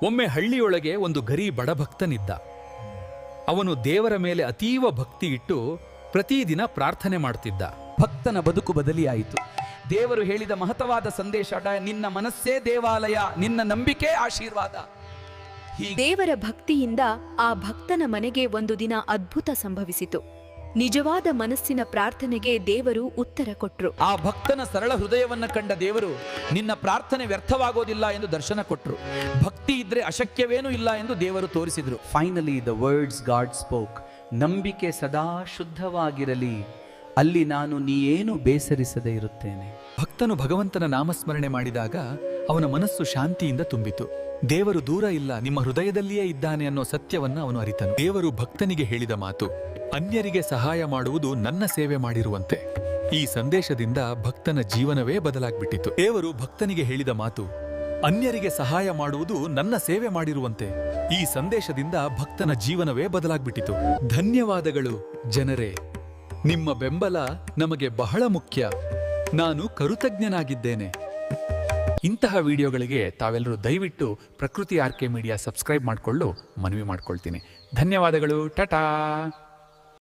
ಒಮ್ಮೆ ಹಳ್ಳಿಯೊಳಗೆ ಒಂದು ಗರೀ ಬಡಭಕ್ತನಿದ್ದ. ಅವನು ದೇವರ ಮೇಲೆ ಅತೀವ ಭಕ್ತಿ ಇಟ್ಟು ಪ್ರತಿದಿನ ಪ್ರಾರ್ಥನೆ ಮಾಡುತ್ತಿದ್ದ. ಭಕ್ತನ ಬದುಕು ಬದಲಿಯಾಯಿತು. ದೇವರು ಹೇಳಿದ ಮಹತ್ವವಾದ ಸಂದೇಶ, ನಿನ್ನ ಮನಸ್ಸೇ ದೇವಾಲಯ, ನಿನ್ನ ನಂಬಿಕೆ ಆಶೀರ್ವಾದ. ದೇವರ ಭಕ್ತಿಯಿಂದ ಆ ಭಕ್ತನ ಮನೆಗೆ ಒಂದು ದಿನ ಅದ್ಭುತ ಸಂಭವಿಸಿತು. ನಿಜವಾದ ಮನಸ್ಸಿನ ಪ್ರಾರ್ಥನೆಗೆ ದೇವರು ಉತ್ತರ ಕೊಟ್ರು. ಆ ಭಕ್ತನ ಸರಳ ಹೃದಯವನ್ನ ಕಂಡ ದೇವರು ನಿನ್ನ ಪ್ರಾರ್ಥನೆ ವ್ಯರ್ಥವಾಗೋದಿಲ್ಲ ಎಂದು ದರ್ಶನ ಕೊಟ್ರು. ಭಕ್ತಿ ಇದ್ರೆ ಅಶಕ್ಯವೇನೂ ಇಲ್ಲ ಎಂದು ದೇವರು ತೋರಿಸಿದ್ರು. Finally the words god spoke, ನಂಬಿಕೆ ಸದಾ ಶುದ್ಧವಾಗಿರಲಿ, ಅಲ್ಲಿ ನಾನು ನೀ ಬೇಸರಿಸದೇ ಇರುತ್ತೇನೆ. ಭಕ್ತನು ಭಗವಂತನ ನಾಮಸ್ಮರಣೆ ಮಾಡಿದಾಗ ಅವನ ಮನಸ್ಸು ಶಾಂತಿಯಿಂದ ತುಂಬಿತು. ದೇವರು ದೂರ ಇಲ್ಲ, ನಿಮ್ಮ ಹೃದಯದಲ್ಲಿಯೇ ಇದ್ದಾನೆ ಅನ್ನೋ ಸತ್ಯವನ್ನ ಅವನು ಅರಿತನು. ದೇವರು ಭಕ್ತನಿಗೆ ಹೇಳಿದ ಮಾತು, ಅನ್ಯರಿಗೆ ಸಹಾಯ ಮಾಡುವುದು ನನ್ನ ಸೇವೆ ಮಾಡಿರುವಂತೆ. ಈ ಸಂದೇಶದಿಂದ ಭಕ್ತನ ಜೀವನವೇ ಬದಲಾಗ್ಬಿಟ್ಟಿತು. ದೇವರು ಭಕ್ತನಿಗೆ ಹೇಳಿದ ಮಾತು, ಅನ್ಯರಿಗೆ ಸಹಾಯ ಮಾಡುವುದು ನನ್ನ ಸೇವೆ ಮಾಡಿರುವಂತೆ. ಈ ಸಂದೇಶದಿಂದ ಭಕ್ತನ ಜೀವನವೇ ಬದಲಾಗ್ಬಿಟ್ಟಿತು. ಧನ್ಯವಾದಗಳು ಜನರೇ, ನಿಮ್ಮ ಬೆಂಬಲ ನಮಗೆ ಬಹಳ ಮುಖ್ಯ. ನಾನು ಕೃತಜ್ಞನಾಗಿದ್ದೇನೆ. ಇಂತಹ ವಿಡಿಯೋಗಳಿಗೆ ತಾವೆಲ್ಲರೂ ದಯವಿಟ್ಟು ಪ್ರಕೃತಿ ಆರ್ಕೆ ಮೀಡಿಯಾ ಸಬ್ಸ್ಕ್ರೈಬ್ ಮಾಡಿಕೊಳ್ಳು ಮನವಿ ಮಾಡ್ಕೊಳ್ತೀನಿ. ಧನ್ಯವಾದಗಳು. ಟಾಟಾ.